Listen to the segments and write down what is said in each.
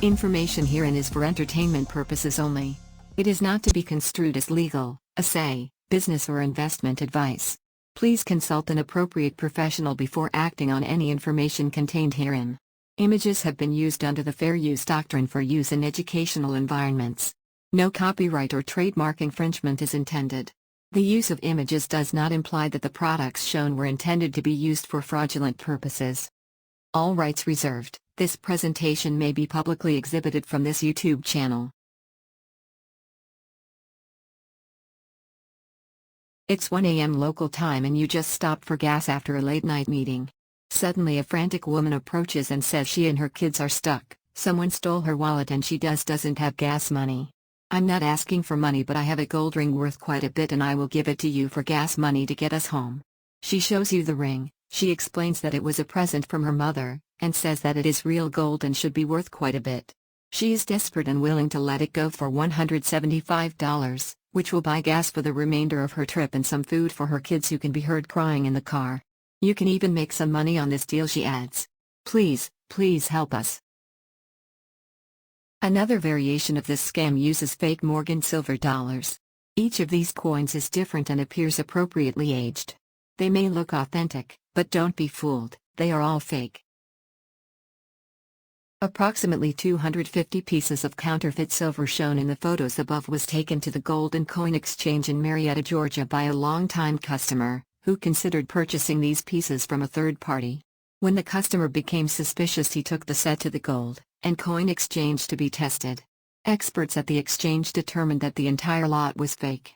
Information herein is for entertainment purposes only. It is not to be construed as legal, assay, business or investment advice. Please consult an appropriate professional before acting on any information contained herein. Images have been used under the Fair Use Doctrine for use in educational environments. No copyright or trademark infringement is intended. The use of images does not imply that the products shown were intended to be used for fraudulent purposes. All rights reserved. This presentation may be publicly exhibited from this YouTube channel. It's 1 a.m. local time and you just stopped for gas after a late-night meeting. Suddenly a frantic woman approaches and says she and her kids are stuck. Someone stole her wallet and she doesn't have gas money. I'm not asking for money, but I have a gold ring worth quite a bit and I will give it to you for gas money to get us home. She shows you the ring. She explains that it was a present from her mother, and says that it is real gold and should be worth quite a bit. She is desperate and willing to let it go for $175, which will buy gas for the remainder of her trip and some food for her kids who can be heard crying in the car. You can even make some money on this deal, she adds. Please help us. Another variation of this scam uses fake Morgan silver dollars. Each of these coins is different and appears appropriately aged. They may look authentic, but don't be fooled, they are all fake. Approximately 250 pieces of counterfeit silver shown in the photos above was taken to the Gold and Coin Exchange in Marietta, Georgia by a longtime customer, who considered purchasing these pieces from a third party. When the customer became suspicious, he took the set to the Gold and Coin Exchange to be tested. Experts at the exchange determined that the entire lot was fake.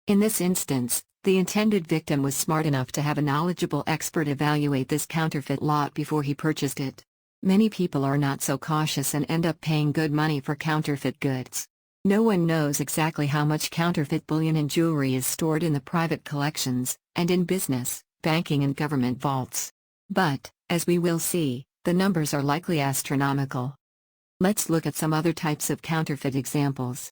In this instance, the intended victim was smart enough to have a knowledgeable expert evaluate this counterfeit lot before he purchased it. Many people are not so cautious and end up paying good money for counterfeit goods. No one knows exactly how much counterfeit bullion and jewelry is stored in the private collections, and in business, banking and government vaults. But, as we will see, the numbers are likely astronomical. Let's look at some other types of counterfeit examples.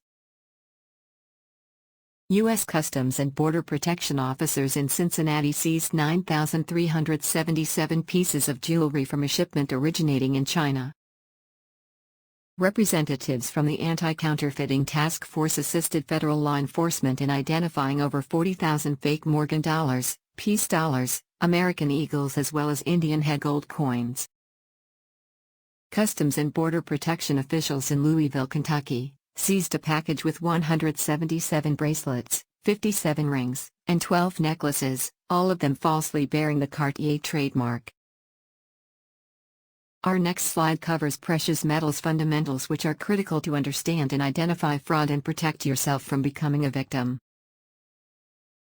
U.S. Customs and Border Protection officers in Cincinnati seized 9,377 pieces of jewelry from a shipment originating in China. Representatives from the Anti-Counterfeiting Task Force assisted federal law enforcement in identifying over 40,000 fake Morgan dollars, peace dollars, American eagles as well as Indian head gold coins. Customs and Border Protection officials in Louisville, Kentucky, seized a package with 177 bracelets, 57 rings, and 12 necklaces, all of them falsely bearing the Cartier trademark. Our next slide covers precious metals fundamentals, which are critical to understand and identify fraud and protect yourself from becoming a victim.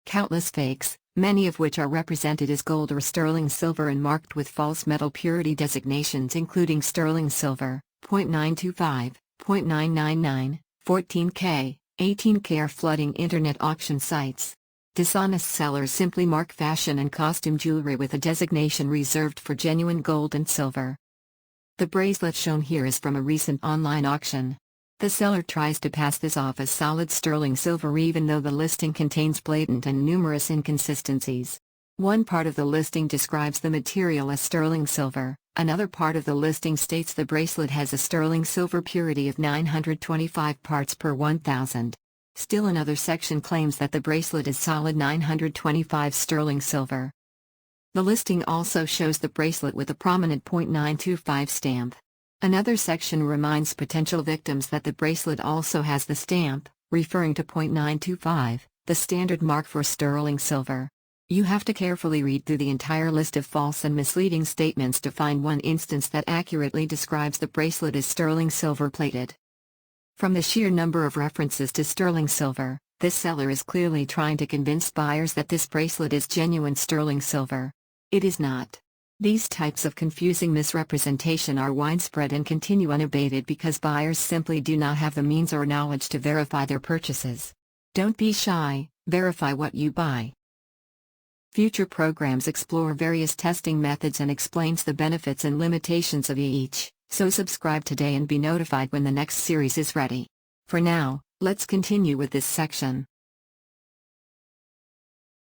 Countless fakes, many of which are represented as gold or sterling silver and marked with false metal purity designations, including sterling silver, 0.925, 0.999, 14K, 18K, are flooding internet auction sites. Dishonest sellers simply mark fashion and costume jewelry with a designation reserved for genuine gold and silver. The bracelet shown here is from a recent online auction. The seller tries to pass this off as solid sterling silver even though the listing contains blatant and numerous inconsistencies. One part of the listing describes the material as sterling silver, another part of the listing states the bracelet has a sterling silver purity of 925 parts per 1,000. Still another section claims that the bracelet is solid 925 sterling silver. The listing also shows the bracelet with a prominent .925 stamp. Another section reminds potential victims that the bracelet also has the stamp, referring to .925, the standard mark for sterling silver. You have to carefully read through the entire list of false and misleading statements to find one instance that accurately describes the bracelet as sterling silver plated. From the sheer number of references to sterling silver, this seller is clearly trying to convince buyers that this bracelet is genuine sterling silver. It is not. These types of confusing misrepresentation are widespread and continue unabated because buyers simply do not have the means or knowledge to verify their purchases. Don't be shy, verify what you buy. Future programs explore various testing methods and explains the benefits and limitations of each, so subscribe today and be notified when the next series is ready. For now, let's continue with this section.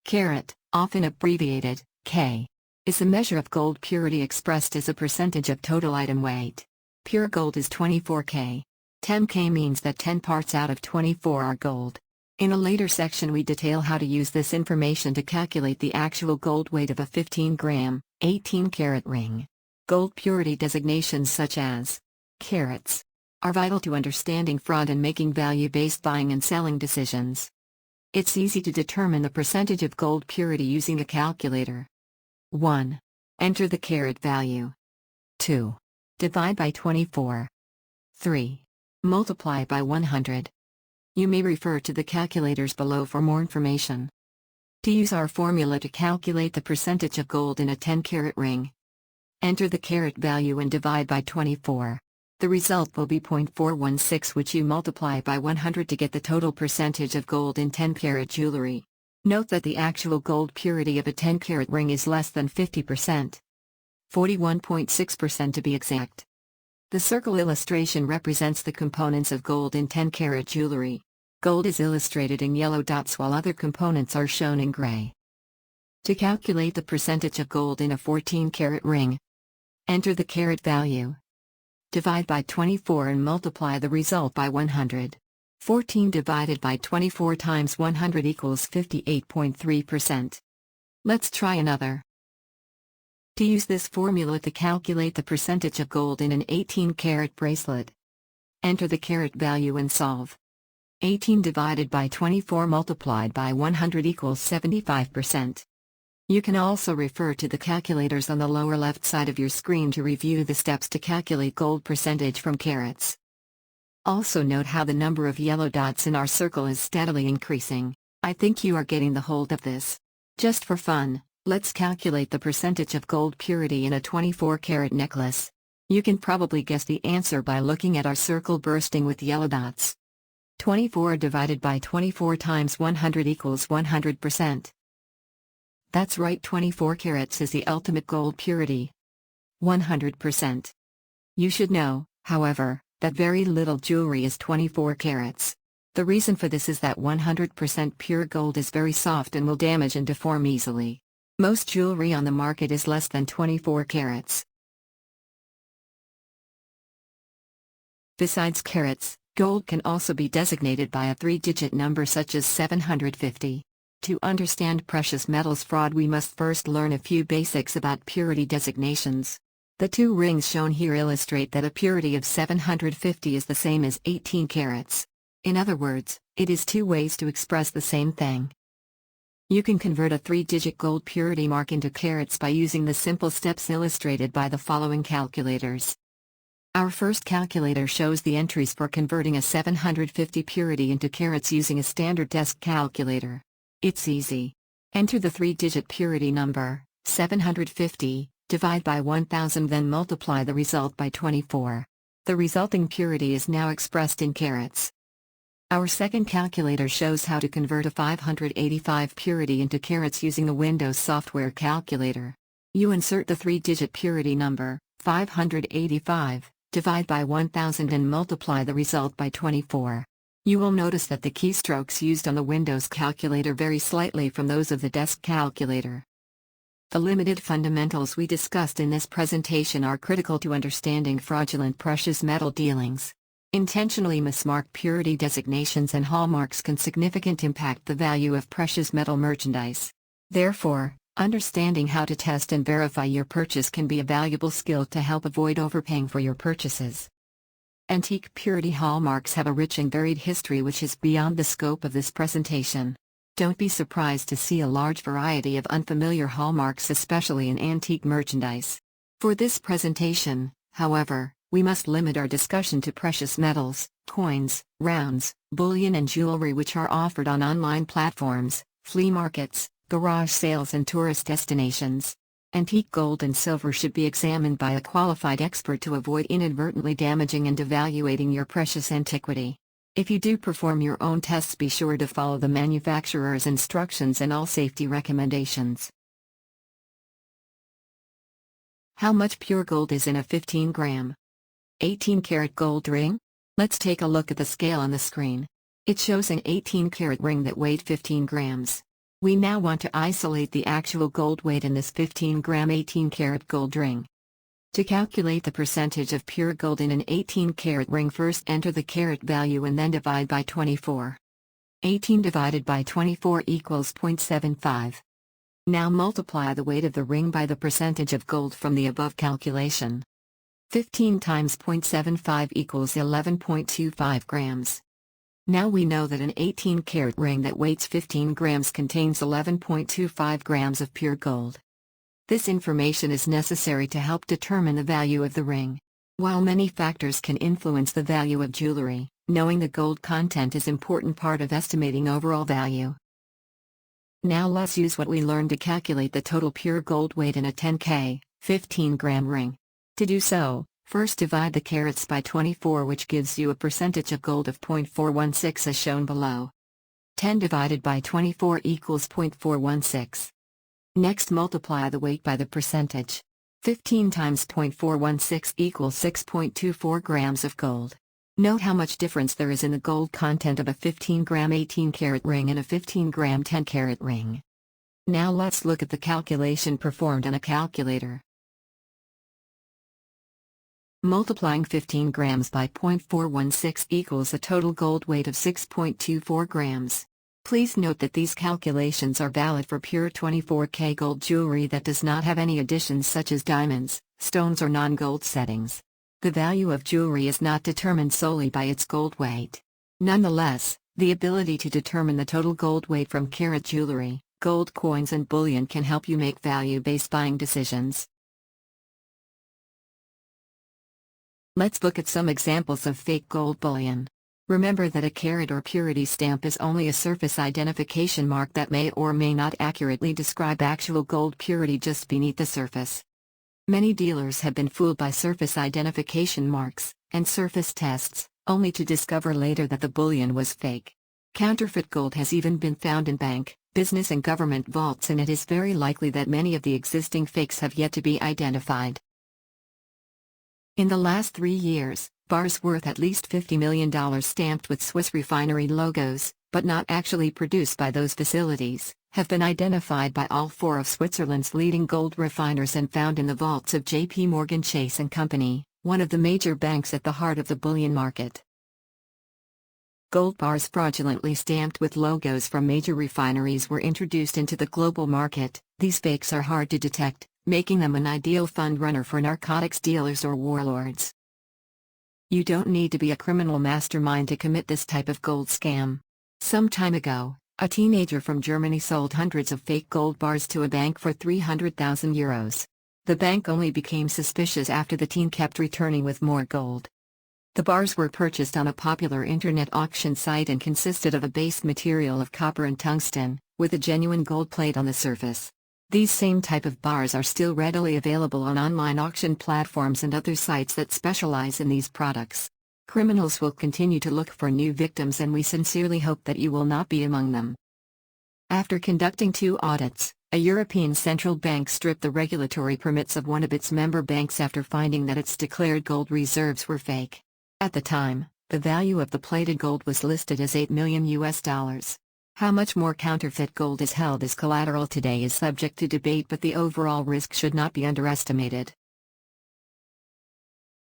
Carat, often abbreviated, K, is a measure of gold purity expressed as a percentage of total item weight. Pure gold is 24K. 10K means that 10 parts out of 24 are gold. In a later section we detail how to use this information to calculate the actual gold weight of a 15-gram, 18-carat ring. Gold purity designations such as carats are vital to understanding fraud and making value-based buying and selling decisions. It's easy to determine the percentage of gold purity using a calculator. 1. Enter the carat value. 2. Divide by 24. 3. Multiply by 100. You may refer to the calculators below for more information. To use our formula to calculate the percentage of gold in a 10-carat ring, enter the carat value and divide by 24. The result will be 0.416, which you multiply by 100 to get the total percentage of gold in 10-carat jewelry. Note that the actual gold purity of a 10-carat ring is less than 50%. 41.6% to be exact. The circle illustration represents the components of gold in 10-carat jewelry. Gold is illustrated in yellow dots while other components are shown in gray. To calculate the percentage of gold in a 14-carat ring, enter the carat value. Divide by 24 and multiply the result by 100. 14 divided by 24 times 100 equals 58.3%. Let's try another. To use this formula to calculate the percentage of gold in an 18-carat bracelet, enter the carat value and solve. 18 divided by 24 multiplied by 100 equals 75%. You can also refer to the calculators on the lower left side of your screen to review the steps to calculate gold percentage from carats. Also note how the number of yellow dots in our circle is steadily increasing. I think you are getting the hold of this. Just for fun, let's calculate the percentage of gold purity in a 24-carat necklace. You can probably guess the answer by looking at our circle bursting with yellow dots. 24 divided by 24 times 100 equals 100%. That's right, 24 carats is the ultimate gold purity. 100%. You should know, however, that very little jewelry is 24 carats. The reason for this is that 100% pure gold is very soft and will damage and deform easily. Most jewelry on the market is less than 24 carats. Besides carats, gold can also be designated by a 3-digit number such as 750. To understand precious metals fraud, we must first learn a few basics about purity designations. The two rings shown here illustrate that a purity of 750 is the same as 18 carats. In other words, it is two ways to express the same thing. You can convert a 3-digit gold purity mark into carats by using the simple steps illustrated by the following calculators. Our first calculator shows the entries for converting a 750 purity into carats using a standard desk calculator. It's easy. Enter the 3-digit purity number, 750, divide by 1000, then multiply the result by 24. The resulting purity is now expressed in carats. Our second calculator shows how to convert a 585 purity into carats using the Windows software calculator. You insert the 3-digit purity number, 585, divide by 1000 and multiply the result by 24. You will notice that the keystrokes used on the Windows calculator vary slightly from those of the desk calculator. The limited fundamentals we discussed in this presentation are critical to understanding fraudulent precious metal dealings. Intentionally mismarked purity designations and hallmarks can significantly impact the value of precious metal merchandise. Therefore, understanding how to test and verify your purchase can be a valuable skill to help avoid overpaying for your purchases. Antique purity hallmarks have a rich and varied history which is beyond the scope of this presentation. Don't be surprised to see a large variety of unfamiliar hallmarks, especially in antique merchandise. For this presentation, however, we must limit our discussion to precious metals, coins, rounds, bullion and jewelry which are offered on online platforms, flea markets, garage sales and tourist destinations. Antique gold and silver should be examined by a qualified expert to avoid inadvertently damaging and devaluating your precious antiquity. If you do perform your own tests, be sure to follow the manufacturer's instructions and all safety recommendations. How much pure gold is in a 15-gram, 18-karat gold ring? Let's take a look at the scale on the screen. It shows an 18-karat ring that weighed 15 grams. We now want to isolate the actual gold weight in this 15-gram 18-karat gold ring. To calculate the percentage of pure gold in an 18-carat ring, first enter the carat value and then divide by 24. 18 divided by 24 equals 0.75. Now multiply the weight of the ring by the percentage of gold from the above calculation. 15 times 0.75 equals 11.25 grams. Now we know that an 18-carat ring that weighs 15 grams contains 11.25 grams of pure gold. This information is necessary to help determine the value of the ring. While many factors can influence the value of jewelry, knowing the gold content is an important part of estimating overall value. Now let's use what we learned to calculate the total pure gold weight in a 10K, 15-gram ring. To do so, first divide the carats by 24, which gives you a percentage of gold of 0.416 as shown below. 10 divided by 24 equals 0.416. Next multiply the weight by the percentage. 15 times 0.416 equals 6.24 grams of gold. Note how much difference there is in the gold content of a 15-gram 18-carat ring and a 15-gram 10-carat ring. Now let's look at the calculation performed on a calculator. Multiplying 15 grams by 0.416 equals a total gold weight of 6.24 grams. Please note that these calculations are valid for pure 24K gold jewelry that does not have any additions such as diamonds, stones or non-gold settings. The value of jewelry is not determined solely by its gold weight. Nonetheless, the ability to determine the total gold weight from carat jewelry, gold coins and bullion can help you make value-based buying decisions. Let's look at some examples of fake gold bullion. Remember that a carat or purity stamp is only a surface identification mark that may or may not accurately describe actual gold purity just beneath the surface. Many dealers have been fooled by surface identification marks and surface tests, only to discover later that the bullion was fake. Counterfeit gold has even been found in bank, business and government vaults, and it is very likely that many of the existing fakes have yet to be identified. In the last 3 years, bars worth at least $50 million stamped with Swiss refinery logos, but not actually produced by those facilities, have been identified by all 4 of Switzerland's leading gold refiners and found in the vaults of J.P. Morgan Chase & Company, one of the major banks at the heart of the bullion market. Gold bars fraudulently stamped with logos from major refineries were introduced into the global market. These fakes are hard to detect, making them an ideal fund runner for narcotics dealers or warlords. You don't need to be a criminal mastermind to commit this type of gold scam. Some time ago, a teenager from Germany sold hundreds of fake gold bars to a bank for €300,000. The bank only became suspicious after the teen kept returning with more gold. The bars were purchased on a popular internet auction site and consisted of a base material of copper and tungsten, with a genuine gold plate on the surface. These same type of bars are still readily available on online auction platforms and other sites that specialize in these products. Criminals will continue to look for new victims, and we sincerely hope that you will not be among them. After conducting 2 audits, a European central bank stripped the regulatory permits of one of its member banks after finding that its declared gold reserves were fake. At the time, the value of the plated gold was listed as $8 million. How much more counterfeit gold is held as collateral today is subject to debate, but the overall risk should not be underestimated.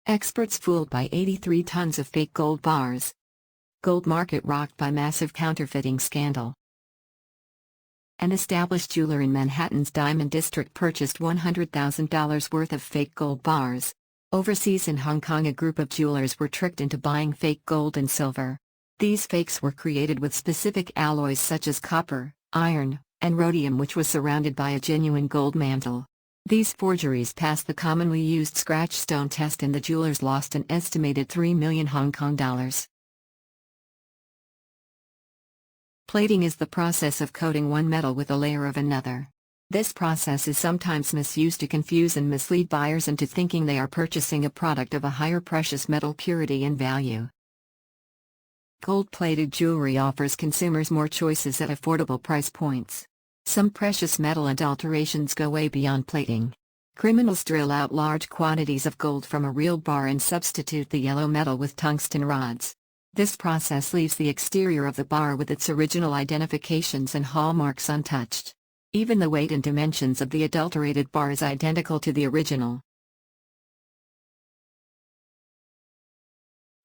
Experts fooled by 83 tons of fake gold bars. Gold market rocked by massive counterfeiting scandal. An established jeweler in Manhattan's Diamond District purchased $100,000 worth of fake gold bars. Overseas in Hong Kong, a group of jewelers were tricked into buying fake gold and silver. These fakes were created with specific alloys such as copper, iron, and rhodium, which was surrounded by a genuine gold mantle. These forgeries passed the commonly used scratch stone test, and the jewelers lost an estimated 3 million Hong Kong dollars. Plating is the process of coating one metal with a layer of another. This process is sometimes misused to confuse and mislead buyers into thinking they are purchasing a product of a higher precious metal purity and value. Gold-plated jewelry offers consumers more choices at affordable price points. Some precious metal adulterations go way beyond plating. Criminals drill out large quantities of gold from a real bar and substitute the yellow metal with tungsten rods. This process leaves the exterior of the bar with its original identifications and hallmarks untouched. Even the weight and dimensions of the adulterated bar is identical to the original.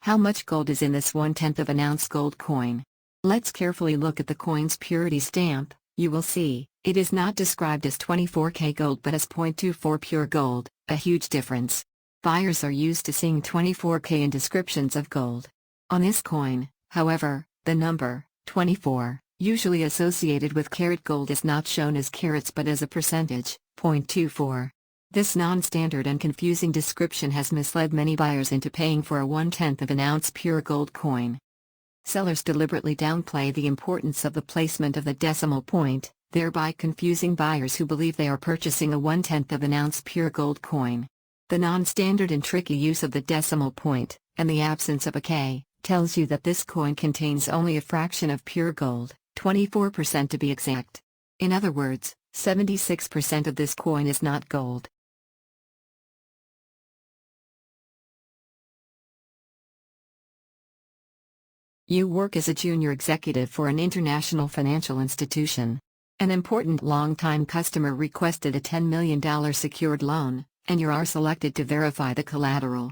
How much gold is in this 1/10 of an ounce gold coin? Let's carefully look at the coin's purity stamp. You will see, it is not described as 24K gold but as 0.24 pure gold, a huge difference. Buyers are used to seeing 24K in descriptions of gold. On this coin, however, the number, 24, usually associated with carat gold is not shown as carats but as a percentage, 0.24. This non-standard and confusing description has misled many buyers into paying for a 1/10 of an ounce pure gold coin. Sellers deliberately downplay the importance of the placement of the decimal point, thereby confusing buyers who believe they are purchasing a 1/10 of an ounce pure gold coin. The non-standard and tricky use of the decimal point, and the absence of a K, tells you that this coin contains only a fraction of pure gold, 24% to be exact. In other words, 76% of this coin is not gold. You work as a junior executive for an international financial institution. An important long-time customer requested a $10 million secured loan, and you are selected to verify the collateral.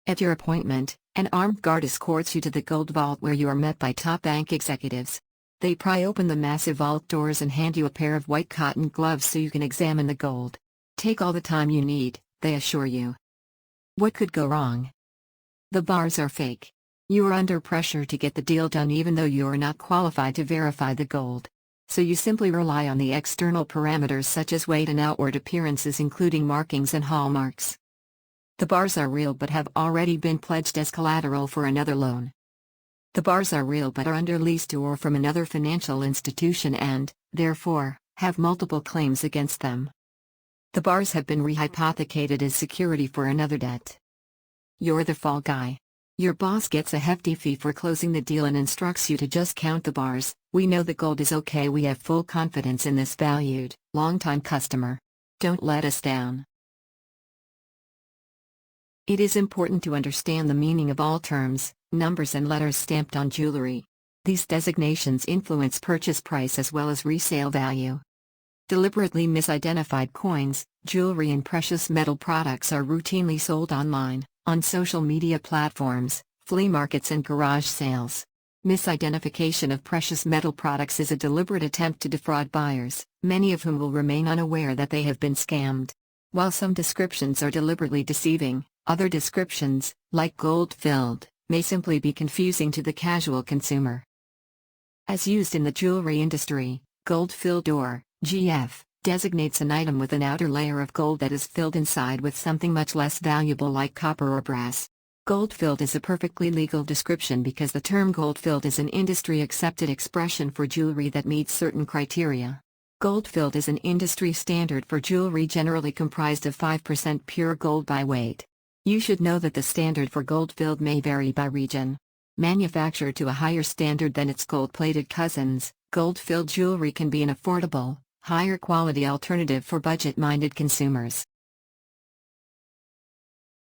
At your appointment, an armed guard escorts you to the gold vault where you are met by top bank executives. They pry open the massive vault doors and hand you a pair of white cotton gloves so you can examine the gold. Take all the time you need, they assure you. What could go wrong? The bars are fake. You are under pressure to get the deal done even though you are not qualified to verify the gold. So you simply rely on the external parameters such as weight and outward appearances including markings and hallmarks. The bars are real but have already been pledged as collateral for another loan. The bars are real but are under lease to or from another financial institution and, therefore, have multiple claims against them. The bars have been rehypothecated as security for another debt. You're the fall guy. Your boss gets a hefty fee for closing the deal and instructs you to just count the bars. We know the gold is okay. We have full confidence in this valued, long-time customer. Don't let us down. It is important to understand the meaning of all terms, numbers and letters stamped on jewelry. These designations influence purchase price as well as resale value. Deliberately misidentified coins, jewelry and precious metal products are routinely sold online, on social media platforms, flea markets and garage sales. Misidentification of precious metal products is a deliberate attempt to defraud buyers, many of whom will remain unaware that they have been scammed. While some descriptions are deliberately deceiving, other descriptions, like gold-filled, may simply be confusing to the casual consumer. As used in the jewelry industry, gold-filled or GF designates an item with an outer layer of gold that is filled inside with something much less valuable like copper or brass. Gold-filled is a perfectly legal description because the term gold-filled is an industry-accepted expression for jewelry that meets certain criteria. Gold-filled is an industry standard for jewelry generally comprised of 5% pure gold by weight. You should know that the standard for gold-filled may vary by region. Manufactured to a higher standard than its gold-plated cousins, gold-filled jewelry can be an affordable, higher quality alternative for budget-minded consumers.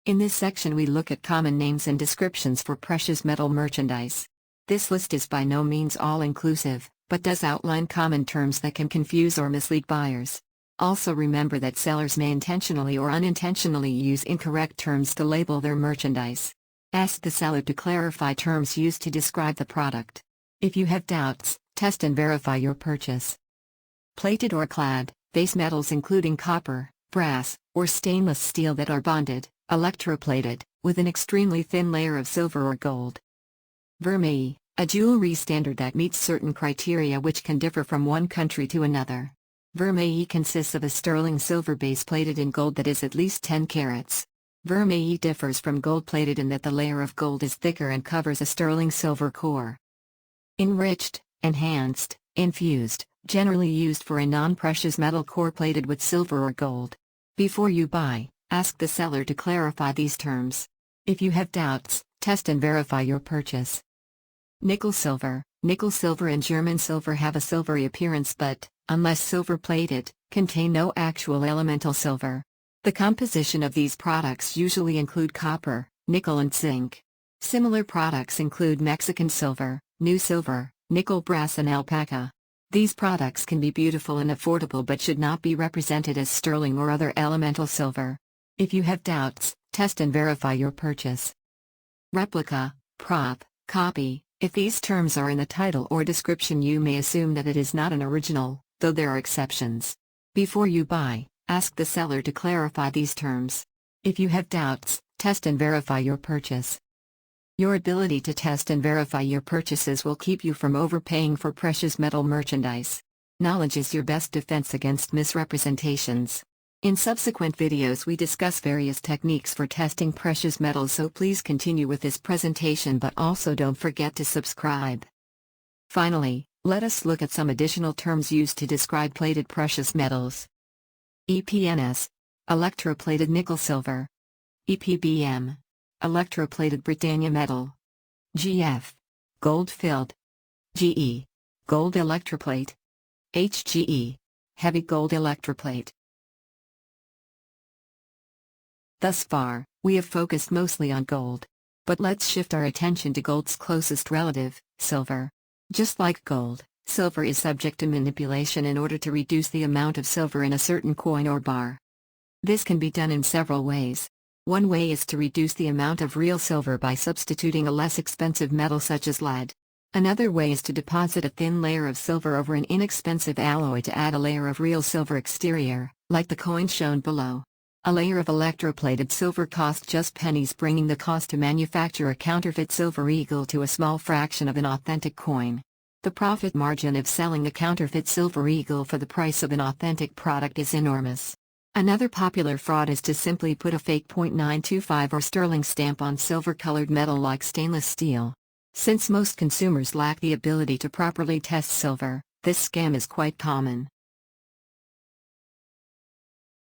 In this section we look at common names and descriptions for precious metal merchandise. This list is by no means all-inclusive, but does outline common terms that can confuse or mislead buyers. Also remember that sellers may intentionally or unintentionally use incorrect terms to label their merchandise. Ask the seller to clarify terms used to describe the product. If you have doubts, test and verify your purchase. Plated or clad, base metals including copper, brass, or stainless steel that are bonded, electroplated, with an extremely thin layer of silver or gold. Vermeil, a jewelry standard that meets certain criteria which can differ from one country to another. Vermeil consists of a sterling silver base plated in gold that is at least 10 carats. Vermeil differs from gold-plated in that the layer of gold is thicker and covers a sterling silver core. Enriched, enhanced, infused, generally used for a non-precious metal core plated with silver or gold. Before you buy, ask the seller to clarify these terms. If you have doubts, test and verify your purchase. Nickel silver and German silver have a silvery appearance but, unless silver-plated, contain no actual elemental silver. The composition of these products usually include copper, nickel and zinc. Similar products include Mexican silver, new silver, nickel brass and alpaca. These products can be beautiful and affordable but should not be represented as sterling or other elemental silver. If you have doubts, test and verify your purchase. replica, prop, copy. If these terms are in the title or description, you may assume that it is not an original, though there are exceptions. Before you buy, ask the seller to clarify these terms. If you have doubts, test and verify your purchase. Your ability to test and verify your purchases will keep you from overpaying for precious metal merchandise. Knowledge is your best defense against misrepresentations. In subsequent videos we discuss various techniques for testing precious metals, so please continue with this presentation, but also don't forget to subscribe. Finally, let us look at some additional terms used to describe plated precious metals. EPNS, electroplated nickel silver. EPBM, electroplated Britannia metal. GF, gold filled. GE, gold electroplate. HGE, heavy gold electroplate. Thus far, we have focused mostly on gold. But let's shift our attention to gold's closest relative, silver. Just like gold, silver is subject to manipulation in order to reduce the amount of silver in a certain coin or bar. This can be done in several ways. One way is to reduce the amount of real silver by substituting a less expensive metal such as lead. Another way is to deposit a thin layer of silver over an inexpensive alloy to add a layer of real silver exterior, like the coin shown below. A layer of electroplated silver costs just pennies, bringing the cost to manufacture a counterfeit silver eagle to a small fraction of an authentic coin. The profit margin of selling a counterfeit silver eagle for the price of an authentic product is enormous. Another popular fraud is to simply put a fake .925 or sterling stamp on silver-colored metal like stainless steel. Since most consumers lack the ability to properly test silver, this scam is quite common.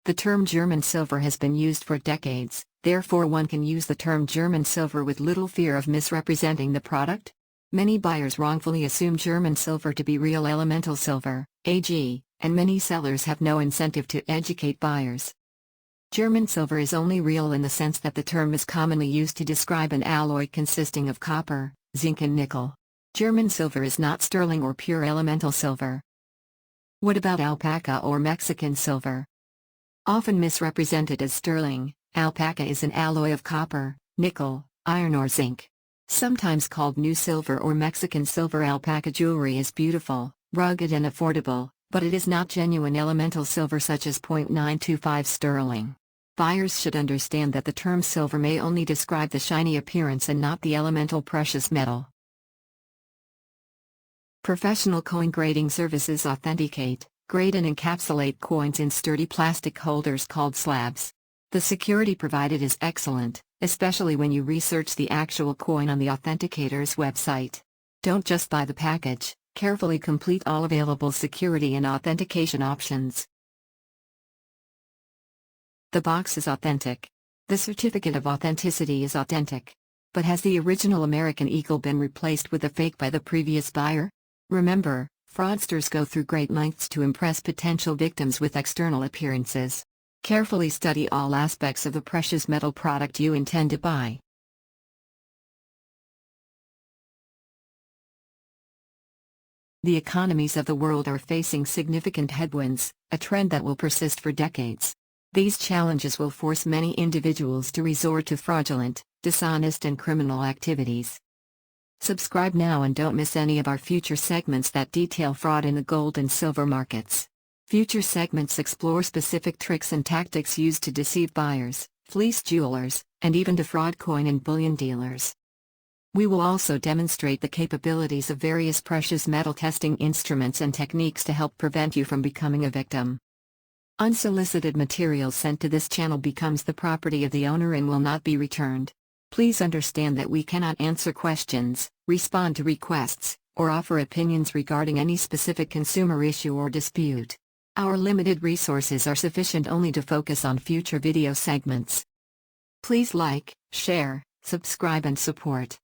The term German silver has been used for decades, therefore one can use the term German silver with little fear of misrepresenting the product. Many buyers wrongfully assume German silver to be real elemental silver, AG, and many sellers have no incentive to educate buyers. German silver is only real in the sense that the term is commonly used to describe an alloy consisting of copper, zinc and nickel. German silver is not sterling or pure elemental silver. What about alpaca or Mexican silver? Often misrepresented as sterling, alpaca is an alloy of copper, nickel, iron or zinc. Sometimes called new silver or Mexican silver, alpaca jewelry is beautiful, rugged and affordable, but it is not genuine elemental silver such as .925 sterling. Buyers should understand that the term silver may only describe the shiny appearance and not the elemental precious metal. Professional coin grading services authenticate, grade and encapsulate coins in sturdy plastic holders called slabs. The security provided is excellent, especially when you research the actual coin on the authenticator's website. Don't just buy the package, carefully complete all available security and authentication options. The box is authentic. The certificate of authenticity is authentic. But has the original American eagle been replaced with a fake by the previous buyer? Remember, fraudsters go through great lengths to impress potential victims with external appearances. Carefully study all aspects of the precious metal product you intend to buy. The economies of the world are facing significant headwinds, a trend that will persist for decades. These challenges will force many individuals to resort to fraudulent, dishonest and criminal activities. Subscribe now and don't miss any of our future segments that detail fraud in the gold and silver markets. Future segments explore specific tricks and tactics used to deceive buyers, fleece jewelers, and even defraud coin and bullion dealers. We will also demonstrate the capabilities of various precious metal testing instruments and techniques to help prevent you from becoming a victim. Unsolicited material sent to this channel becomes the property of the owner and will not be returned. Please understand that we cannot answer questions, respond to requests, or offer opinions regarding any specific consumer issue or dispute. Our limited resources are sufficient only to focus on future video segments. Please like, share, subscribe and support.